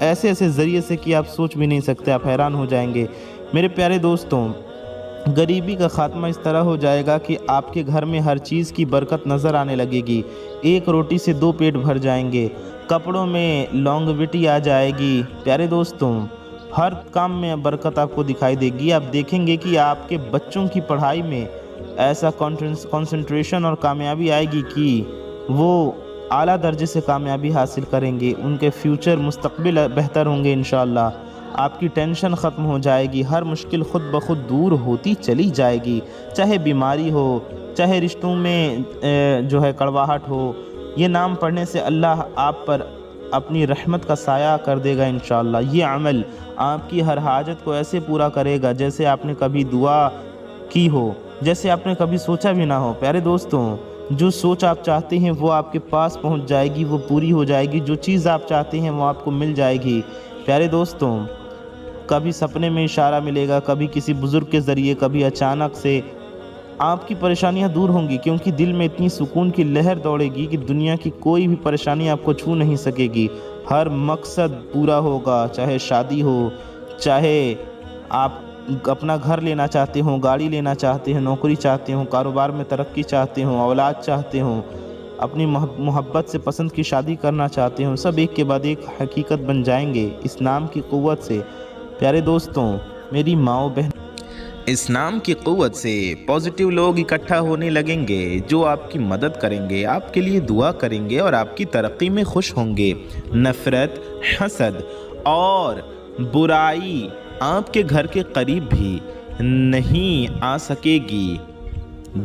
ایسے ایسے ذریعے سے کہ آپ سوچ بھی نہیں سکتے، آپ حیران ہو جائیں گے۔ میرے پیارے دوستوں، غریبی کا خاتمہ اس طرح ہو جائے گا کہ آپ کے گھر میں ہر چیز کی برکت نظر آنے لگے گی، ایک روٹی سے 2 پیٹ بھر جائیں گے، کپڑوں میں لانگویٹی آ جائے گی۔ پیارے دوستوں، ہر کام میں برکت آپ کو دکھائی دے گی۔ آپ دیکھیں گے کہ آپ کے بچوں کی پڑھائی میں ایسا کنسنٹریشن اور کامیابی آئے گی کہ وہ اعلیٰ درجے سے کامیابی حاصل کریں گے، ان کے فیوچر مستقبل بہتر ہوں گے انشاءاللہ۔ آپ کی ٹینشن ختم ہو جائے گی، ہر مشکل خود بخود دور ہوتی چلی جائے گی، چاہے بیماری ہو، چاہے رشتوں میں کڑواہٹ ہو۔ یہ نام پڑھنے سے اللہ آپ پر اپنی رحمت کا سایہ کر دے گا انشاءاللہ۔ یہ عمل آپ کی ہر حاجت کو ایسے پورا کرے گا جیسے آپ نے کبھی دعا کی ہو، جیسے آپ نے کبھی سوچا بھی نہ ہو۔ پیارے دوستوں، جو سوچ آپ چاہتے ہیں وہ آپ کے پاس پہنچ جائے گی، وہ پوری ہو جائے گی، جو چیز آپ چاہتے ہیں وہ آپ کو مل جائے گی۔ پیارے دوستوں، کبھی سپنے میں اشارہ ملے گا، کبھی کسی بزرگ کے ذریعے، کبھی اچانک سے آپ کی پریشانیاں دور ہوں گی، کیونکہ دل میں اتنی سکون کی لہر دوڑے گی کہ دنیا کی کوئی بھی پریشانی آپ کو چھو نہیں سکے گی۔ ہر مقصد پورا ہوگا، چاہے شادی ہو، چاہے آپ اپنا گھر لینا چاہتے ہوں، گاڑی لینا چاہتے ہیں، نوکری چاہتے ہوں، کاروبار میں ترقی چاہتے ہوں، اولاد چاہتے ہوں، اپنی محبت سے پسند کی شادی کرنا چاہتے ہوں، سب ایک کے بعد ایک حقیقت بن جائیں گے اس نام کی قوت سے۔ پیارے دوستوں، میری ماؤں بہن، اس نام کی قوت سے پازیٹیو لوگ اکٹھا ہونے لگیں گے جو آپ کی مدد کریں گے، آپ کے لیے دعا کریں گے اور آپ کی ترقی میں خوش ہوں گے۔ نفرت، حسد اور برائی آپ کے گھر کے قریب بھی نہیں آ سکے گی۔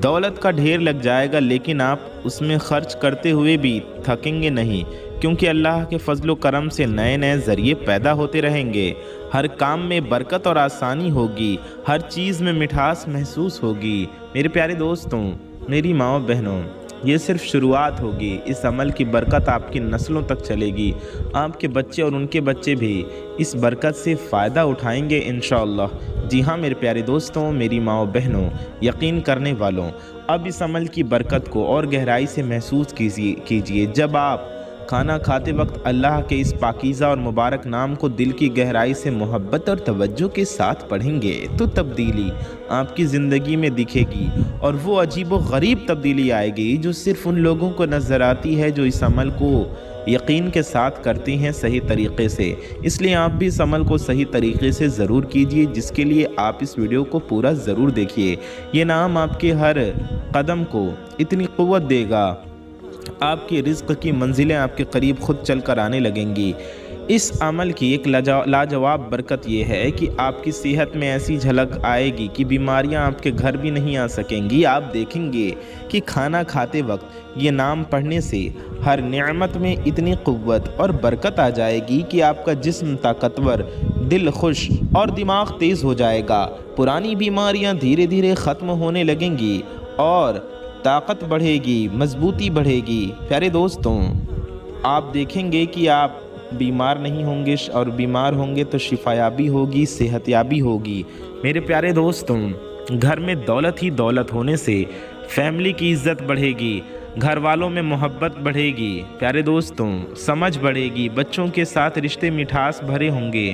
دولت کا ڈھیر لگ جائے گا لیکن آپ اس میں خرچ کرتے ہوئے بھی تھکیں گے نہیں، کیونکہ اللہ کے فضل و کرم سے نئے نئے ذریعے پیدا ہوتے رہیں گے۔ ہر کام میں برکت اور آسانی ہوگی، ہر چیز میں مٹھاس محسوس ہوگی۔ میرے پیارے دوستوں، میری ماؤں بہنوں، یہ صرف شروعات ہوگی۔ اس عمل کی برکت آپ کی نسلوں تک چلے گی، آپ کے بچے اور ان کے بچے بھی اس برکت سے فائدہ اٹھائیں گے انشاءاللہ۔ جی ہاں میرے پیارے دوستوں، میری ماؤں بہنوں، یقین کرنے والوں، اب اس عمل کی برکت کو اور گہرائی سے محسوس کیجئے۔ جب آپ کھانا کھاتے وقت اللہ کے اس پاکیزہ اور مبارک نام کو دل کی گہرائی سے محبت اور توجہ کے ساتھ پڑھیں گے تو تبدیلی آپ کی زندگی میں دکھے گی، اور وہ عجیب و غریب تبدیلی آئے گی جو صرف ان لوگوں کو نظر آتی ہے جو اس عمل کو یقین کے ساتھ کرتے ہیں صحیح طریقے سے۔ اس لیے آپ بھی اس عمل کو صحیح طریقے سے ضرور کیجئے، جس کے لیے آپ اس ویڈیو کو پورا ضرور دیکھیے۔ یہ نام آپ کے ہر قدم کو اتنی قوت دے گا، آپ کی رزق کی منزلیں آپ کے قریب خود چل کر آنے لگیں گی۔ اس عمل کی ایک لاجواب برکت یہ ہے کہ آپ کی صحت میں ایسی جھلک آئے گی کہ بیماریاں آپ کے گھر بھی نہیں آ سکیں گی۔ آپ دیکھیں گے کہ کھانا کھاتے وقت یہ نام پڑھنے سے ہر نعمت میں اتنی قوت اور برکت آ جائے گی کہ آپ کا جسم طاقتور، دل خوش اور دماغ تیز ہو جائے گا۔ پرانی بیماریاں دھیرے دھیرے ختم ہونے لگیں گی اور طاقت بڑھے گی، مضبوطی بڑھے گی۔ پیارے دوستوں، آپ دیکھیں گے کہ آپ بیمار نہیں ہوں گے، اور بیمار ہوں گے تو شفایابی ہوگی، صحت یابی ہوگی۔ میرے پیارے دوستوں، گھر میں دولت ہی دولت ہونے سے فیملی کی عزت بڑھے گی، گھر والوں میں محبت بڑھے گی۔ پیارے دوستوں، سمجھ بڑھے گی، بچوں کے ساتھ رشتے مٹھاس بھرے ہوں گے،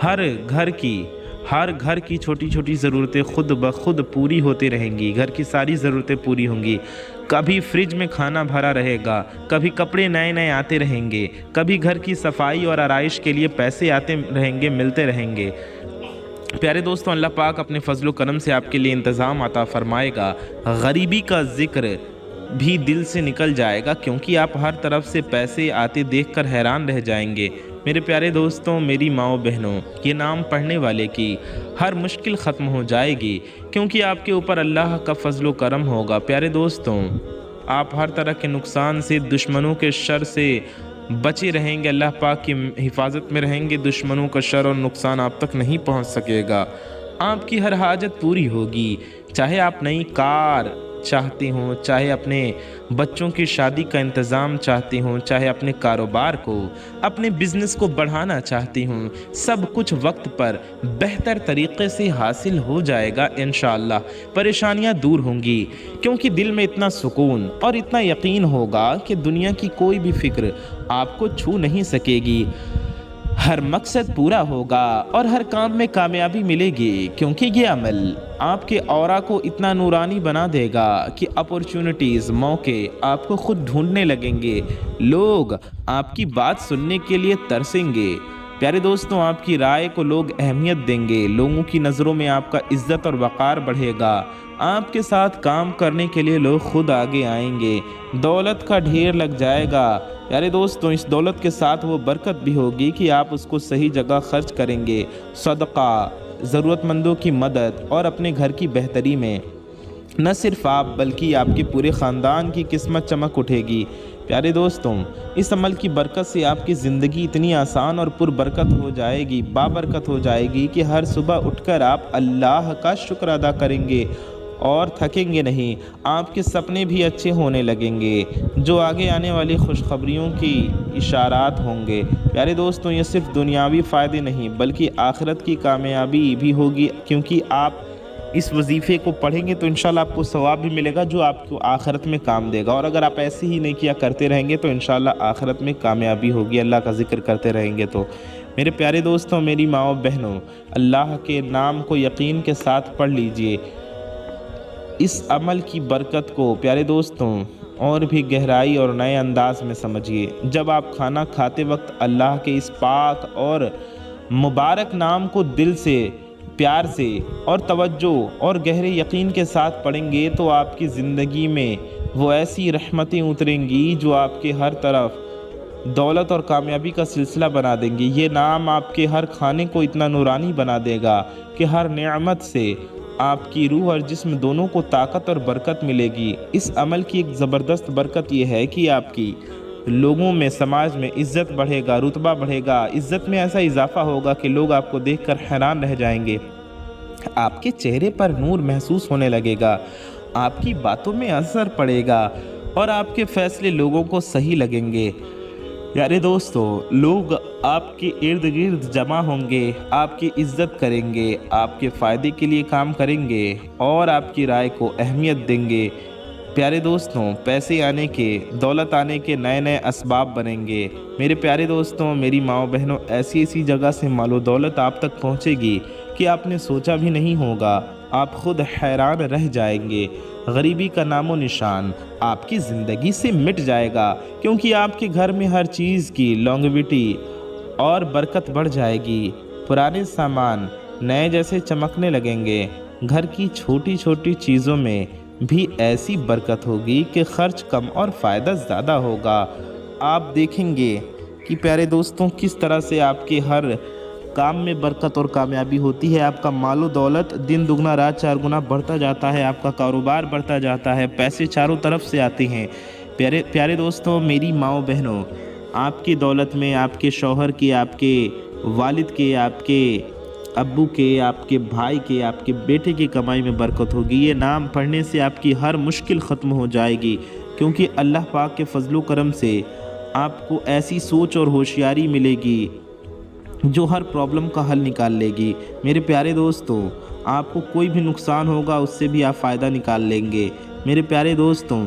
ہر گھر کی چھوٹی چھوٹی ضرورتیں خود بخود پوری ہوتی رہیں گی، گھر کی ساری ضرورتیں پوری ہوں گی۔ کبھی فریج میں کھانا بھرا رہے گا، کبھی کپڑے نئے نئے آتے رہیں گے، کبھی گھر کی صفائی اور آرائش کے لیے پیسے آتے رہیں گے، ملتے رہیں گے۔ پیارے دوستوں، اللہ پاک اپنے فضل و کرم سے آپ کے لیے انتظام عطا فرمائے گا۔ غریبی کا ذکر بھی دل سے نکل جائے گا، کیونکہ آپ ہر طرف سے پیسے آتے دیکھ کر حیران رہ جائیں گے۔ میرے پیارے دوستوں، میری ماؤں بہنوں، یہ نام پڑھنے والے کی ہر مشکل ختم ہو جائے گی، کیونکہ آپ کے اوپر اللہ کا فضل و کرم ہوگا۔ پیارے دوستوں، آپ ہر طرح کے نقصان سے، دشمنوں کے شر سے بچے رہیں گے، اللہ پاک کی حفاظت میں رہیں گے، دشمنوں کا شر اور نقصان آپ تک نہیں پہنچ سکے گا۔ آپ کی ہر حاجت پوری ہوگی، چاہے آپ نئی کار چاہتے ہوں، چاہے اپنے بچوں کی شادی کا انتظام چاہتے ہوں، چاہے اپنے کاروبار کو، اپنے بزنس کو بڑھانا چاہتے ہوں، سب کچھ وقت پر بہتر طریقے سے حاصل ہو جائے گا انشاءاللہ۔ پریشانیاں دور ہوں گی، کیونکہ دل میں اتنا سکون اور اتنا یقین ہوگا کہ دنیا کی کوئی بھی فکر آپ کو چھو نہیں سکے گی۔ ہر مقصد پورا ہوگا اور ہر کام میں کامیابی ملے گی، کیونکہ یہ عمل آپ کے اورا کو اتنا نورانی بنا دے گا کہ اپورچونٹیز، موقع آپ کو خود ڈھونڈنے لگیں گے، لوگ آپ کی بات سننے کے لیے ترسیں گے۔ پیارے دوستوں، آپ کی رائے کو لوگ اہمیت دیں گے، لوگوں کی نظروں میں آپ کا عزت اور وقار بڑھے گا، آپ کے ساتھ کام کرنے کے لیے لوگ خود آگے آئیں گے، دولت کا ڈھیر لگ جائے گا۔ پیارے دوستوں، اس دولت کے ساتھ وہ برکت بھی ہوگی کہ آپ اس کو صحیح جگہ خرچ کریں گے، صدقہ، ضرورت مندوں کی مدد اور اپنے گھر کی بہتری میں۔ نہ صرف آپ بلکہ آپ کے پورے خاندان کی قسمت چمک اٹھے گی۔ پیارے دوستوں، اس عمل کی برکت سے آپ کی زندگی اتنی آسان اور پر برکت ہو جائے گی، بابرکت ہو جائے گی کہ ہر صبح اٹھ کر آپ اللہ کا شکر ادا کریں گے اور تھکیں گے نہیں۔ آپ کے سپنے بھی اچھے ہونے لگیں گے، جو آگے آنے والی خوشخبریوں کی اشارات ہوں گے۔ پیارے دوستوں، یہ صرف دنیاوی فائدے نہیں بلکہ آخرت کی کامیابی بھی ہوگی، کیونکہ آپ اس وظیفے کو پڑھیں گے تو انشاءاللہ آپ کو ثواب بھی ملے گا جو آپ کو آخرت میں کام دے گا، اور اگر آپ ایسے ہی نہیں کیا کرتے رہیں گے تو انشاءاللہ آخرت میں کامیابی ہوگی، اللہ کا ذکر کرتے رہیں گے تو۔ میرے پیارے دوستوں، میری ماؤں بہنوں، اللہ کے نام کو یقین کے ساتھ پڑھ لیجئے۔ اس عمل کی برکت کو پیارے دوستوں اور بھی گہرائی اور نئے انداز میں سمجھیے۔ جب آپ کھانا کھاتے وقت اللہ کے اس پاک اور مبارک نام کو دل سے، پیار سے اور توجہ اور گہرے یقین کے ساتھ پڑھیں گے تو آپ کی زندگی میں وہ ایسی رحمتیں اتریں گی جو آپ کے ہر طرف دولت اور کامیابی کا سلسلہ بنا دیں گی۔ یہ نام آپ کے ہر کھانے کو اتنا نورانی بنا دے گا کہ ہر نعمت سے آپ کی روح اور جسم دونوں کو طاقت اور برکت ملے گی۔ اس عمل کی ایک زبردست برکت یہ ہے کہ آپ کی لوگوں میں، سماج میں عزت بڑھے گا، رتبہ بڑھے گا، عزت میں ایسا اضافہ ہوگا کہ لوگ آپ کو دیکھ کر حیران رہ جائیں گے، آپ کے چہرے پر نور محسوس ہونے لگے گا، آپ کی باتوں میں اثر پڑے گا اور آپ کے فیصلے لوگوں کو صحیح لگیں گے۔ پیارے دوستو، لوگ آپ کے ارد گرد جمع ہوں گے، آپ کی عزت کریں گے، آپ کے فائدے کے لیے کام کریں گے اور آپ کی رائے کو اہمیت دیں گے۔ پیارے دوستوں، پیسے آنے کے، دولت آنے کے نئے نئے اسباب بنیں گے۔ میرے پیارے دوستوں، میری ماؤں بہنوں، ایسی جگہ سے مال و دولت آپ تک پہنچے گی کہ آپ نے سوچا بھی نہیں ہوگا، آپ خود حیران رہ جائیں گے۔ غریبی کا نام و نشان آپ کی زندگی سے مٹ جائے گا، کیونکہ آپ کے گھر میں ہر چیز کی لانگیویٹی اور برکت بڑھ جائے گی۔ پرانے سامان نئے جیسے چمکنے لگیں گے، گھر کی چھوٹی چھوٹی چیزوں میں بھی ایسی برکت ہوگی کہ خرچ کم اور فائدہ زیادہ ہوگا۔ آپ دیکھیں گے کہ پیارے دوستوں کس طرح سے آپ کے ہر کام میں برکت اور کامیابی ہوتی ہے، آپ کا مال و دولت دن دگنا رات چار گنا بڑھتا جاتا ہے، آپ کا کاروبار بڑھتا جاتا ہے، پیسے چاروں طرف سے آتے ہیں۔ پیارے دوستوں، میری ماؤں بہنوں، آپ کی دولت میں آپ کے شوہر کی، آپ کے والد کے، آپ کے ابو کے، آپ کے بھائی کے، آپ کے بیٹے کی کمائی میں برکت ہوگی۔ یہ نام پڑھنے سے آپ کی ہر مشکل ختم ہو جائے گی، کیونکہ اللہ پاک کے فضل و کرم سے آپ کو ایسی سوچ اور ہوشیاری ملے گی جو ہر پرابلم کا حل نکال لے گی۔ میرے پیارے دوستوں، آپ کو کوئی بھی نقصان ہوگا اس سے بھی آپ فائدہ نکال لیں گے۔ میرے پیارے دوستوں،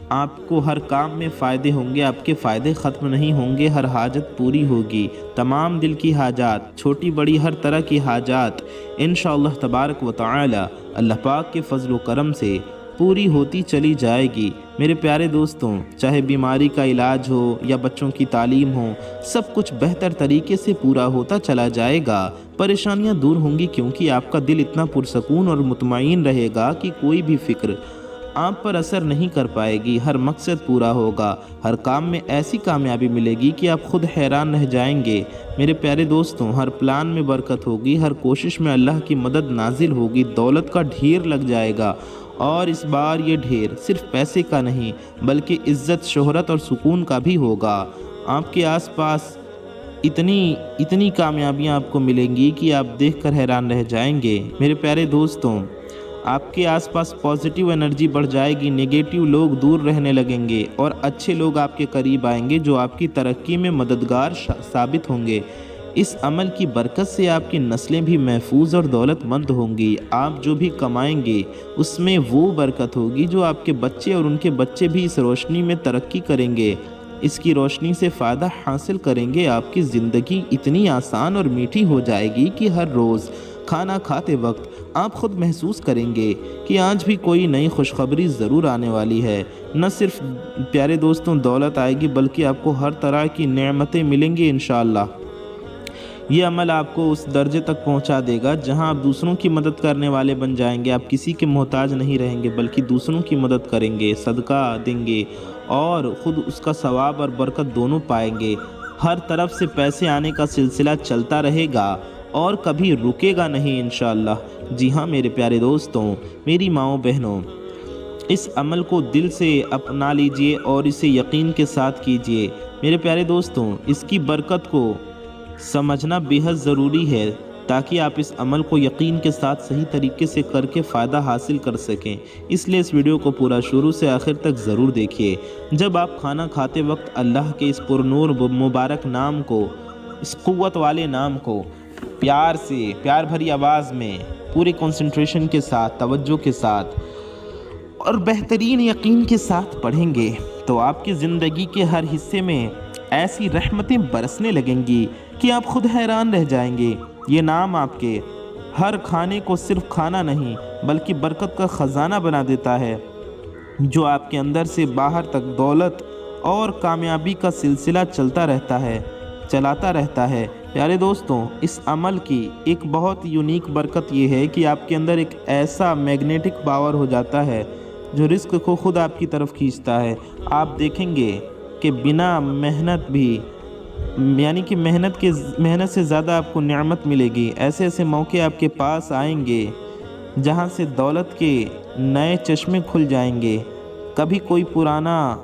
آپ کو ہر کام میں فائدے ہوں گے، آپ کے فائدے ختم نہیں ہوں گے، ہر حاجت پوری ہوگی، تمام دل کی حاجات، چھوٹی بڑی ہر طرح کی حاجات انشاءاللہ تبارک و تعالی اللہ پاک کے فضل و کرم سے پوری ہوتی چلی جائے گی۔ میرے پیارے دوستوں، چاہے بیماری کا علاج ہو یا بچوں کی تعلیم ہو، سب کچھ بہتر طریقے سے پورا ہوتا چلا جائے گا، پریشانیاں دور ہوں گی، کیونکہ آپ کا دل اتنا پرسکون اور مطمئن رہے گا کہ کوئی بھی فکر آپ پر اثر نہیں کر پائے گی، ہر مقصد پورا ہوگا، ہر کام میں ایسی کامیابی ملے گی کہ آپ خود حیران رہ جائیں گے۔ میرے پیارے دوستوں، ہر پلان میں برکت ہوگی، ہر کوشش میں اللہ کی مدد نازل ہوگی، دولت کا ڈھیر لگ جائے گا، اور اس بار یہ ڈھیر صرف پیسے کا نہیں بلکہ عزت، شہرت اور سکون کا بھی ہوگا۔ آپ کے آس پاس اتنی کامیابیاں آپ کو ملیں گی کہ آپ دیکھ کر حیران رہ جائیں گے۔ میرے پیارے دوستوں، آپ کے آس پاس پازیٹیو انرجی بڑھ جائے گی، نیگیٹو لوگ دور رہنے لگیں گے اور اچھے لوگ آپ کے قریب آئیں گے جو آپ کی ترقی میں مددگار ثابت ہوں گے۔ اس عمل کی برکت سے آپ کی نسلیں بھی محفوظ اور دولت مند ہوں گی۔ آپ جو بھی کمائیں گے اس میں وہ برکت ہوگی جو آپ کے بچے اور ان کے بچے بھی اس روشنی میں ترقی کریں گے۔ اس کی روشنی سے فائدہ حاصل کریں گے آپ کی زندگی اتنی آسان اور میٹھی ہو جائے گی کہ ہر روز کھانا کھاتے وقت آپ خود محسوس کریں گے کہ آج بھی کوئی نئی خوشخبری ضرور آنے والی ہے۔ نہ صرف پیارے دوستوں دولت آئے گی بلکہ آپ کو ہر طرح کی نعمتیں ملیں گی انشاءاللہ۔ یہ عمل آپ کو اس درجے تک پہنچا دے گا جہاں آپ دوسروں کی مدد کرنے والے بن جائیں گے۔ آپ کسی کے محتاج نہیں رہیں گے بلکہ دوسروں کی مدد کریں گے، صدقہ دیں گے اور خود اس کا ثواب اور برکت دونوں پائیں گے۔ ہر طرف سے پیسے آنے کا سلسلہ چلتا رہے گا اور کبھی رکے گا نہیں انشاءاللہ۔ جی ہاں میرے پیارے دوستوں، میری ماؤں بہنوں، اس عمل کو دل سے اپنا لیجئے اور اسے یقین کے ساتھ کیجئے۔ میرے پیارے دوستوں، اس کی برکت کو سمجھنا بے حد ضروری ہے تاکہ آپ اس عمل کو یقین کے ساتھ صحیح طریقے سے کر کے فائدہ حاصل کر سکیں۔ اس لیے اس ویڈیو کو پورا شروع سے آخر تک ضرور دیکھیے۔ جب آپ کھانا کھاتے وقت اللہ کے اس پرنور مبارک نام کو، اس قوت والے نام کو پیار سے، پیار بھری آواز میں، پورے کنسنٹریشن کے ساتھ، توجہ کے ساتھ اور بہترین یقین کے ساتھ پڑھیں گے تو آپ کی زندگی کے ہر حصے میں ایسی رحمتیں برسنے لگیں گی کہ آپ خود حیران رہ جائیں گے۔ یہ نام آپ کے ہر کھانے کو صرف کھانا نہیں بلکہ برکت کا خزانہ بنا دیتا ہے، جو آپ کے اندر سے باہر تک دولت اور کامیابی کا سلسلہ چلاتا رہتا ہے۔ پیارے دوستوں، اس عمل کی ایک بہت یونیک برکت یہ ہے کہ آپ کے اندر ایک ایسا میگنیٹک پاور ہو جاتا ہے جو رزق کو خود آپ کی طرف کھینچتا ہے۔ آپ دیکھیں گے کہ بنا محنت بھی، یعنی کہ محنت سے زیادہ آپ کو نعمت ملے گی۔ ایسے موقع آپ کے پاس آئیں گے جہاں سے دولت کے نئے چشمے کھل جائیں گے۔ کبھی کوئی پرانا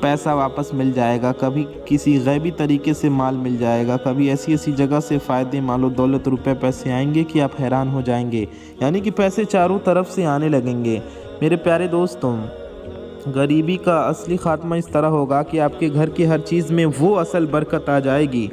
پیسہ واپس مل جائے گا، کبھی کسی غیبی طریقے سے مال مل جائے گا، کبھی ایسی جگہ سے فائدے، مال و دولت، روپے پیسے آئیں گے کہ آپ حیران ہو جائیں گے، یعنی کہ پیسے چاروں طرف سے آنے لگیں گے۔ میرے پیارے دوستوں، غریبی کا اصلی خاتمہ اس طرح ہوگا کہ آپ کے گھر کی ہر چیز میں وہ اصل برکت آ جائے گی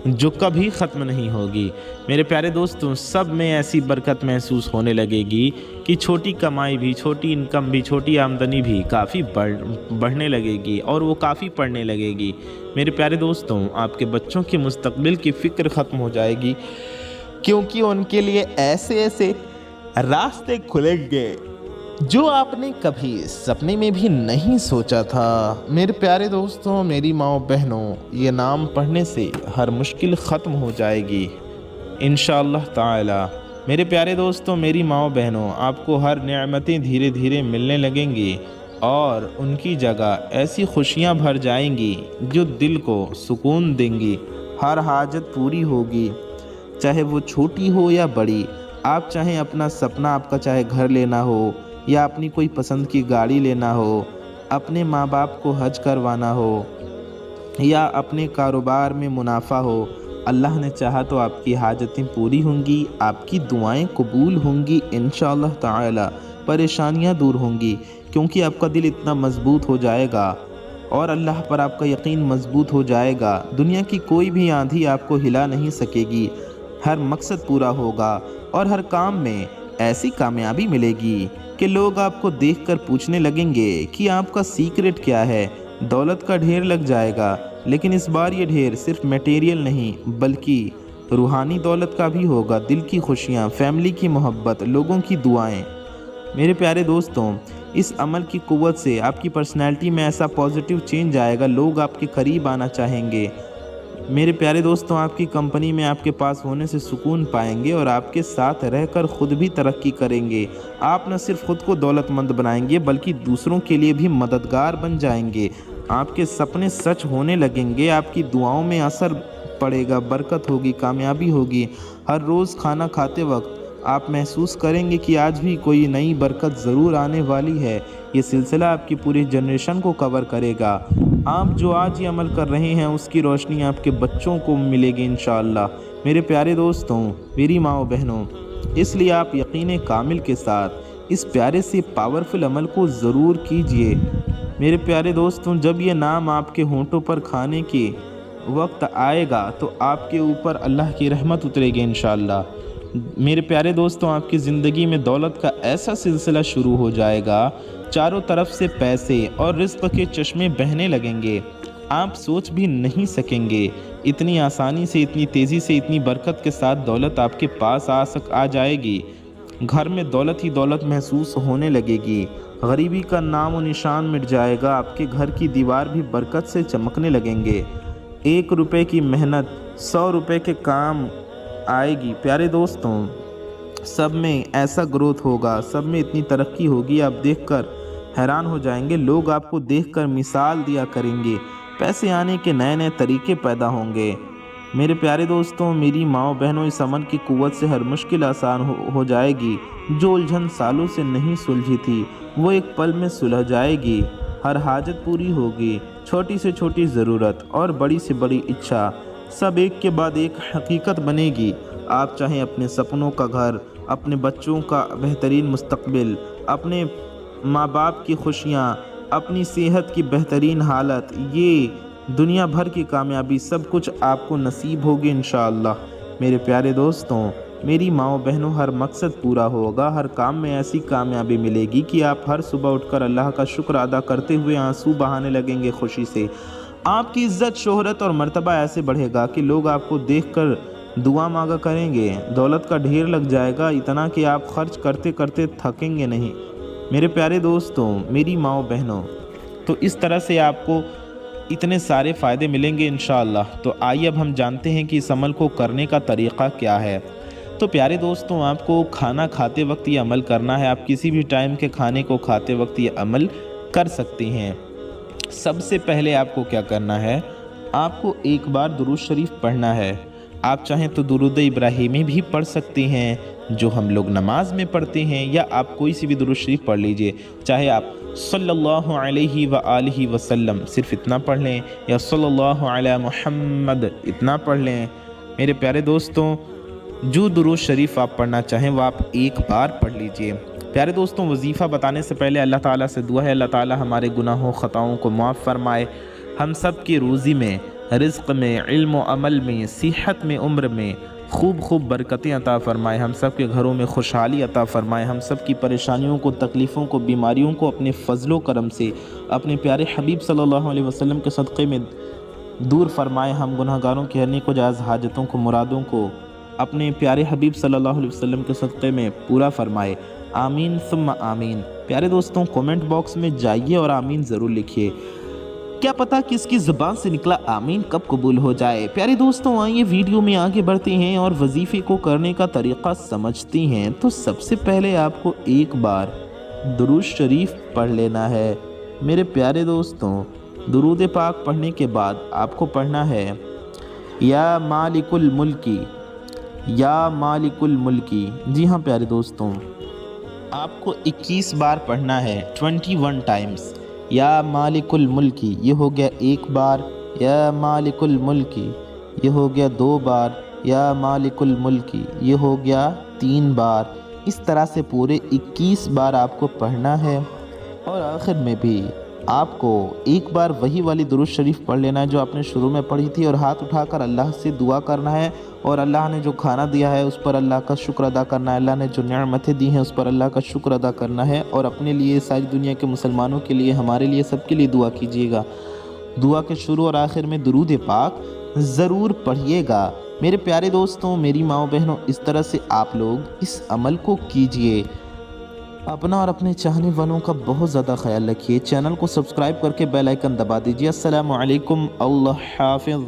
جو کبھی ختم نہیں ہوگی۔ میرے پیارے دوستوں، سب میں ایسی برکت محسوس ہونے لگے گی کہ چھوٹی کمائی بھی، چھوٹی انکم بھی، چھوٹی آمدنی بھی کافی بڑھنے لگے گی اور وہ کافی پڑھنے لگے گی۔ میرے پیارے دوستوں، آپ کے بچوں کے مستقبل کی فکر ختم ہو جائے گی کیونکہ ان کے لیے ایسے راستے کھلیں گے جو آپ نے کبھی سپنے میں بھی نہیں سوچا تھا۔ میرے پیارے دوستوں، میری ماؤں بہنوں، یہ نام پڑھنے سے ہر مشکل ختم ہو جائے گی انشاءاللہ تعالی۔ میرے پیارے دوستوں، میری ماؤں بہنوں، آپ کو ہر نعمتیں دھیرے دھیرے ملنے لگیں گی اور ان کی جگہ ایسی خوشیاں بھر جائیں گی جو دل کو سکون دیں گی۔ ہر حاجت پوری ہوگی، چاہے وہ چھوٹی ہو یا بڑی۔ آپ چاہیں اپنا سپنا، آپ کا چاہے گھر لینا ہو یا اپنی کوئی پسند کی گاڑی لینا ہو، اپنے ماں باپ کو حج کروانا ہو یا اپنے کاروبار میں منافع ہو، اللہ نے چاہا تو آپ کی حاجتیں پوری ہوں گی، آپ کی دعائیں قبول ہوں گی انشاءاللہ تعالی، پریشانیاں دور ہوں گی کیونکہ آپ کا دل اتنا مضبوط ہو جائے گا اور اللہ پر آپ کا یقین مضبوط ہو جائے گا۔ دنیا کی کوئی بھی آندھی آپ کو ہلا نہیں سکے گی، ہر مقصد پورا ہوگا اور ہر کام میں ایسی کامیابی ملے گی کہ لوگ آپ کو دیکھ کر پوچھنے لگیں گے کہ آپ کا سیکرٹ کیا ہے۔ دولت کا ڈھیر لگ جائے گا لیکن اس بار یہ ڈھیر صرف میٹیریل نہیں بلکہ روحانی دولت کا بھی ہوگا، دل کی خوشیاں، فیملی کی محبت، لوگوں کی دعائیں۔ میرے پیارے دوستوں، اس عمل کی قوت سے آپ کی پرسنالٹی میں ایسا پازیٹیو چینج آئے گا، لوگ آپ کے قریب آنا چاہیں گے۔ میرے پیارے دوستوں، آپ کی کمپنی میں آپ کے پاس ہونے سے سکون پائیں گے اور آپ کے ساتھ رہ کر خود بھی ترقی کریں گے۔ آپ نہ صرف خود کو دولت مند بنائیں گے بلکہ دوسروں کے لیے بھی مددگار بن جائیں گے۔ آپ کے سپنے سچ ہونے لگیں گے، آپ کی دعاؤں میں اثر پڑے گا، برکت ہوگی، کامیابی ہوگی۔ ہر روز کھانا کھاتے وقت آپ محسوس کریں گے کہ آج بھی کوئی نئی برکت ضرور آنے والی ہے۔ یہ سلسلہ آپ کی پوری جنریشن کو کور کرے گا۔ آپ جو آج یہ عمل کر رہے ہیں اس کی روشنی آپ کے بچوں کو ملے گی انشاءاللہ۔ میرے پیارے دوستوں، میری ماؤں بہنوں، اس لیے آپ یقین کامل کے ساتھ اس پیارے سے پاورفل عمل کو ضرور کیجئے۔ میرے پیارے دوستوں، جب یہ نام آپ کے ہونٹوں پر کھانے کے وقت آئے گا تو آپ کے اوپر اللہ کی رحمت اترے گی انشاءاللہ۔ میرے پیارے دوستوں، آپ کی زندگی میں دولت کا ایسا سلسلہ شروع ہو جائے گا، چاروں طرف سے پیسے اور رزق کے چشمے بہنے لگیں گے آپ سوچ بھی نہیں سکیں گے، اتنی آسانی سے، اتنی تیزی سے، اتنی برکت کے ساتھ دولت آپ کے پاس آ جائے گی۔ گھر میں دولت ہی دولت محسوس ہونے لگے گی، غریبی کا نام و نشان مٹ جائے گا، آپ کے گھر کی دیوار بھی برکت سے چمکنے لگیں گے۔ 1 روپے کی محنت 100 روپے کے کام آئے گی۔ پیارے دوستوں، سب میں ایسا گروتھ ہوگا، سب میں اتنی ترقی ہوگی، آپ دیکھ کر حیران ہو جائیں گے۔ لوگ آپ کو دیکھ کر مثال دیا کریں گے، پیسے آنے کے نئے نئے طریقے پیدا ہوں گے۔ میرے پیارے دوستوں، میری ماؤں بہنوں، اس عمل کی قوت سے ہر مشکل آسان ہو جائے گی۔ جو الجھن سالوں سے نہیں سلجھی تھی وہ ایک پل میں سلجھ جائے گی۔ ہر حاجت پوری ہوگی، چھوٹی سے چھوٹی ضرورت اور بڑی سے بڑی اچھا، سب ایک کے بعد ایک حقیقت بنے گی۔ آپ چاہیں اپنے سپنوں کا گھر، اپنے بچوں کا بہترین مستقبل، اپنے ماں باپ کی خوشیاں، اپنی صحت کی بہترین حالت، یہ دنیا بھر کی کامیابی، سب کچھ آپ کو نصیب ہوگی انشاءاللہ۔ میرے پیارے دوستوں، میری ماؤں بہنوں، ہر مقصد پورا ہوگا، ہر کام میں ایسی کامیابی ملے گی کہ آپ ہر صبح اٹھ کر اللہ کا شکر ادا کرتے ہوئے آنسو بہانے لگیں گے خوشی سے۔ آپ کی عزت، شہرت اور مرتبہ ایسے بڑھے گا کہ لوگ آپ کو دیکھ کر دعا مانگا کریں گے۔ دولت کا ڈھیر لگ جائے گا، اتنا کہ آپ خرچ کرتے کرتے تھکیں گے نہیں۔ میرے پیارے دوستوں، میری ماؤں بہنوں، تو اس طرح سے آپ کو اتنے سارے فائدے ملیں گے انشاءاللہ۔ تو آئیے اب ہم جانتے ہیں کہ اس عمل کو کرنے کا طریقہ کیا ہے۔ تو پیارے دوستوں، آپ کو کھانا کھاتے وقت یہ عمل کرنا ہے۔ آپ کسی بھی ٹائم کے کھانے کو کھاتے وقت یہ عمل کر سکتے ہیں۔ سب سے پہلے آپ کو کیا کرنا ہے، آپ کو ایک بار درود شریف پڑھنا ہے۔ آپ چاہیں تو درود ابراہیمی بھی پڑھ سکتے ہیں جو ہم لوگ نماز میں پڑھتے ہیں، یا آپ کوئی سی بھی درود شریف پڑھ لیجئے، چاہے آپ صلی اللہ علیہ وآلہ وسلم صرف اتنا پڑھ لیں، یا صلی اللہ علی محمد اتنا پڑھ لیں۔ میرے پیارے دوستوں، جو درود شریف آپ پڑھنا چاہیں وہ آپ ایک بار پڑھ لیجئے۔ پیارے دوستوں، وظیفہ بتانے سے پہلے اللہ تعالیٰ سے دعا ہے، اللہ تعالیٰ ہمارے گناہوں خطاؤں کو معاف فرمائے، ہم سب کی روزی میں، رزق میں، علم و عمل میں، صحت میں، عمر میں خوب برکتیں عطا فرمائے، ہم سب کے گھروں میں خوشحالی عطا فرمائے، ہم سب کی پریشانیوں کو، تکلیفوں کو، بیماریوں کو اپنے فضل و کرم سے اپنے پیارے حبیب صلی اللہ علیہ وسلم کے صدقے میں دور فرمائے، ہم گناہگاروں کی ہر نیک و جائز حاجتوں کو، مرادوں کو اپنے پیارے حبیب صلی اللہ علیہ وسلم کے صدقے میں پورا فرمائے۔ آمین ثم آمین۔ پیارے دوستوں، کومنٹ باکس میں جائیے اور آمین ضرور لکھیے، کیا پتہ کس کی زبان سے نکلا آمین کب قبول ہو جائے۔ پیارے دوستوں، آئیے ویڈیو میں آگے بڑھتے ہیں اور وظیفے کو کرنے کا طریقہ سمجھتے ہیں۔ تو سب سے پہلے آپ کو ایک بار درود شریف پڑھ لینا ہے۔ میرے پیارے دوستوں، درود پاک پڑھنے کے بعد آپ کو پڑھنا ہے، یا مالک الملکی، یا مالک الملکی۔ جی ہاں پیارے دوستوں، آپ کو 21 بار پڑھنا ہے، 21 ٹائمز، یا مالک الملکی، یہ ہو گیا ایک بار، یا مالک الملکی، یہ ہو گیا 2 بار، یا مالک الملکی، یہ ہو گیا 3 بار۔ اس طرح سے پورے 21 بار آپ کو پڑھنا ہے، اور آخر میں بھی آپ کو ایک بار وہی والی درود شریف پڑھ لینا ہے جو آپ نے شروع میں پڑھی تھی، اور ہاتھ اٹھا کر اللہ سے دعا کرنا ہے، اور اللہ نے جو کھانا دیا ہے اس پر اللہ کا شکر ادا کرنا ہے، اللہ نے جو نعمتیں دی ہیں اس پر اللہ کا شکر ادا کرنا ہے، اور اپنے لیے، ساری دنیا کے مسلمانوں کے لیے، ہمارے لیے، سب کے لیے دعا کیجیے گا۔ دعا کے شروع اور آخر میں درود پاک ضرور پڑھیے گا۔ میرے پیارے دوستوں، میری ماؤں بہنوں، اس طرح سے آپ لوگ اس عمل کو کیجیے۔ اپنا اور اپنے چاہنے والوں کا بہت زیادہ خیال رکھیے۔ چینل کو سبسکرائب کر کے بیل آئیکن دبا دیجیے۔ السلام علیکم، اللہ حافظ۔